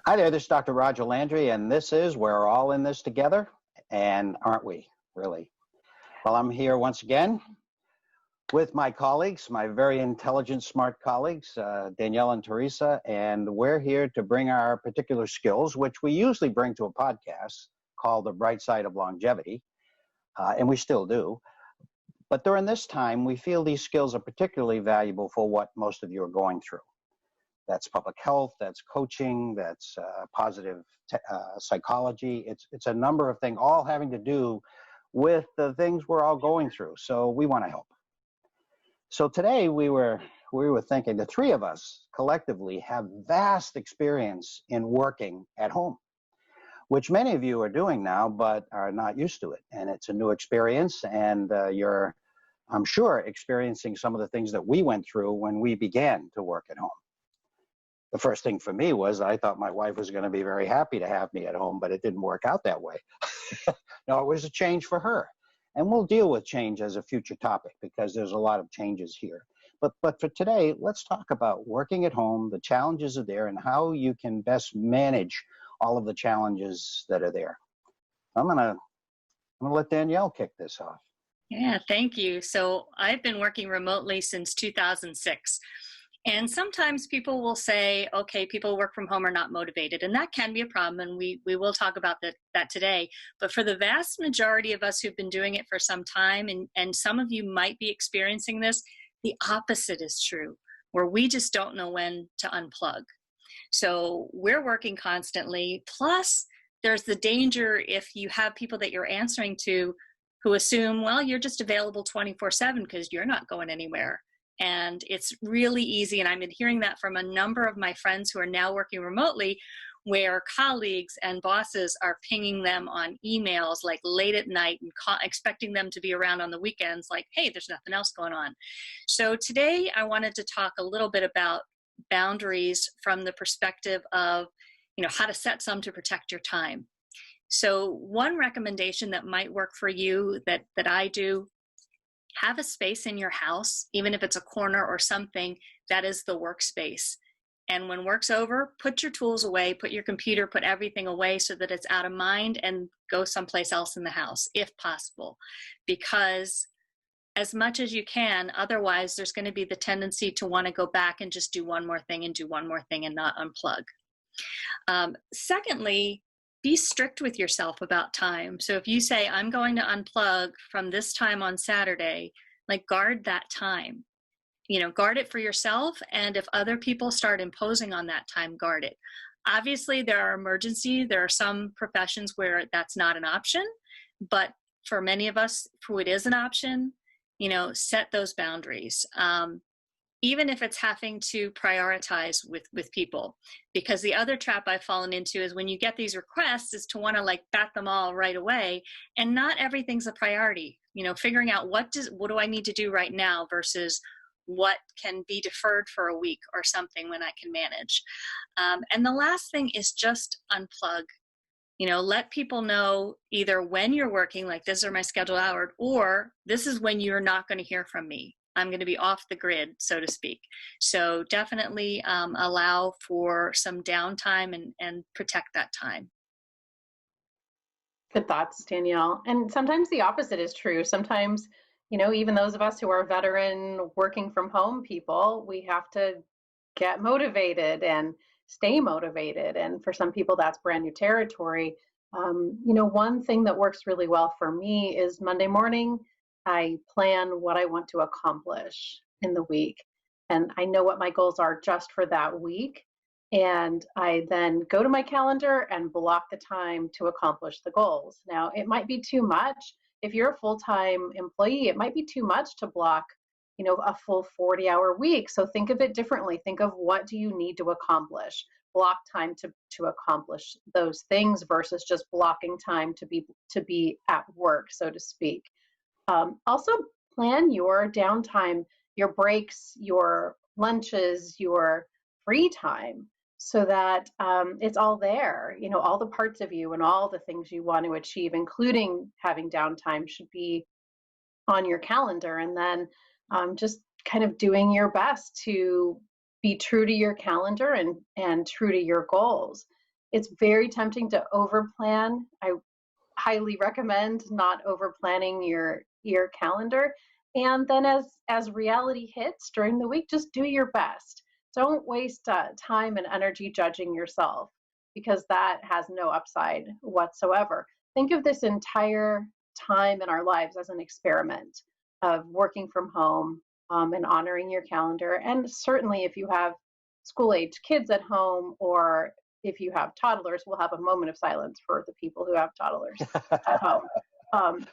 Hi there, this is Dr. Roger Landry, and this is We're All in This Together, and aren't we, really? Well, I'm here once again with my colleagues, my very intelligent, smart colleagues, Danielle and Teresa, and we're here to bring our particular skills, which we usually bring to a podcast called The Bright Side of Longevity, and we still do. But during this time, we feel these skills are particularly valuable for what most of you are going through. That's public health, that's coaching, that's positive psychology. It's a number of things, all having to do with the things we're all going through. So we want to help. So today we were thinking, the three of us collectively have vast experience in working at home, which many of you are doing now, but are not used to it. And it's a new experience, and you're, I'm sure, experiencing some of the things that we went through when we began to work at home. The first thing for me was I thought my wife was going to be very happy to have me at home, but it didn't work out that way. No, it was a change for her. And we'll deal with change as a future topic because there's a lot of changes here. But for today, let's talk about working at home, the challenges are there, and how you can best manage all of the challenges that are there. I'm gonna let Danielle kick this off. Yeah, thank you. So I've been working remotely since 2006. And sometimes people will say, okay, people who work from home are not motivated, and that can be a problem, and we will talk about that today. But for the vast majority of us who've been doing it for some time, and some of you might be experiencing this, the opposite is true, where we just don't know when to unplug. So we're working constantly, plus there's the danger if you have people that you're answering to who assume, well, you're just available 24/7 because you're not going anywhere. And it's really easy, and I've been hearing that from a number of my friends who are now working remotely, where colleagues and bosses are pinging them on emails like late at night and expecting them to be around on the weekends like, hey, there's nothing else going on. So today I wanted to talk a little bit about boundaries from the perspective of, how to set some to protect your time. So one recommendation that might work for you that I do, have a space in your house, even if it's a corner or something, that is the workspace. And when work's over, put your tools away, put your computer, put everything away so that it's out of mind, and go someplace else in the house, if possible. Because as much as you can, otherwise there's going to be the tendency to want to go back and just do one more thing and not unplug. Secondly, be strict with yourself about time. So if you say, I'm going to unplug from this time on Saturday, guard that time. Guard it for yourself. And if other people start imposing on that time, guard it. Obviously, there are emergencies. There are some professions where that's not an option. But for many of us who it is an option, set those boundaries. Even if it's having to prioritize with people. Because the other trap I've fallen into is when you get these requests is to want to bat them all right away, and not everything's a priority. Figuring out what do I need to do right now versus what can be deferred for a week or something when I can manage. And the last thing is just unplug. Let people know either when you're working, like this are my scheduled hours, or this is when you're not going to hear from me. I'm going to be off the grid, so to speak. So definitely allow for some downtime and protect that time. Good thoughts, Danielle. And sometimes the opposite is true. Sometimes, even those of us who are veteran working from home people, we have to get motivated and stay motivated. And for some people, that's brand new territory. One thing that works really well for me is Monday morning, I plan what I want to accomplish in the week. And I know what my goals are just for that week. And I then go to my calendar and block the time to accomplish the goals. Now, it might be too much. If you're a full-time employee, it might be too much to block, a full 40-hour week. So think of it differently. Think of what do you need to accomplish. Block time to accomplish those things versus just blocking time to be at work, so to speak. Also, plan your downtime, your breaks, your lunches, your free time, so that it's all there. All the parts of you and all the things you want to achieve, including having downtime, should be on your calendar. And then just kind of doing your best to be true to your calendar and true to your goals. It's very tempting to overplan. I highly recommend not over planning your calendar. And then as reality hits during the week, just do your best. Don't waste time and energy judging yourself, because that has no upside whatsoever. Think of this entire time in our lives as an experiment of working from home, and honoring your calendar. And certainly if you have school-age kids at home, or if you have toddlers, we'll have a moment of silence for the people who have toddlers at home. Um,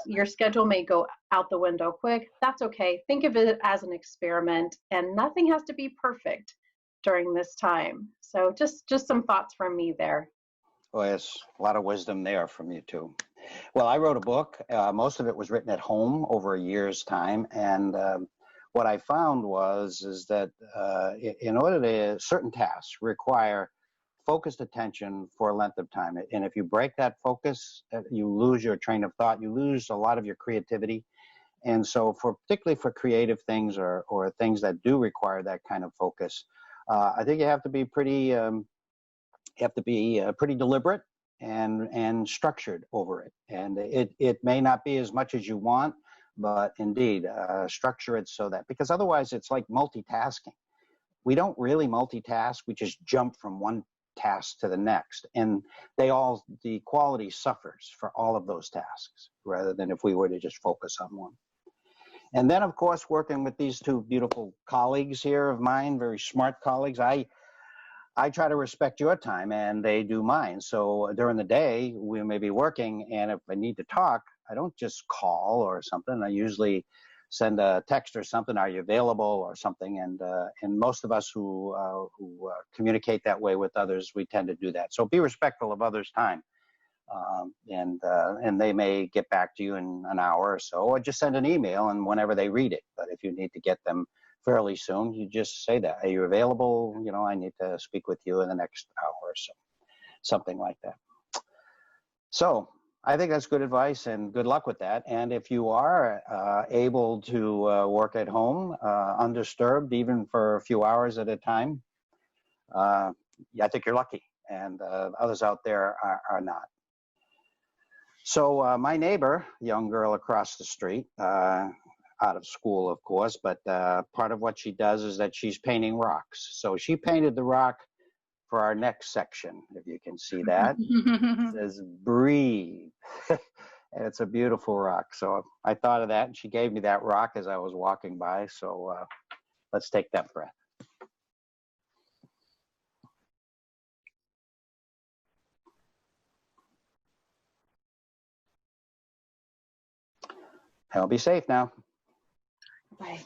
your schedule may go out the window quick. That's okay. Think of it as an experiment, and nothing has to be perfect during this time. So just some thoughts from me there. Well, yes, a lot of wisdom there from you too. Well, I wrote a book. Most of it was written at home over a year's time, and what I found is that in order to certain tasks require focused attention for a length of time, and if you break that focus, you lose your train of thought. You lose a lot of your creativity, and so particularly for creative things or things that do require that kind of focus, I think you have to be pretty. Pretty deliberate and structured over it. And it may not be as much as you want, but indeed structure it so that, because otherwise it's like multitasking. We don't really multitask. We just jump from one task to the next, and the quality suffers for all of those tasks, rather than if we were to just focus on one. And then, of course, working with these two beautiful colleagues here of mine, very smart colleagues, I try to respect your time and they do mine. So during the day, we may be working, and if I need to talk, I don't just call or something. I usually send a text or something, are you available or something. And most of us who communicate that way with others, we tend to do that. So be respectful of others' time. And they may get back to you in an hour or so, or just send an email and whenever they read it. But if you need to get them fairly soon, you just say that. Are you available? I need to speak with you in the next hour or so. Something like that. So I think that's good advice, and good luck with that. And if you are able to work at home undisturbed, even for a few hours at a time, I think you're lucky, and others out there are not. So my neighbor, young girl across the street, out of school, of course, but part of what she does is that she's painting rocks. So she painted the rock for our next section, if you can see that. It says breathe. And it's a beautiful rock. So I thought of that, and she gave me that rock as I was walking by. So let's take that breath. I'll be safe now. Bye.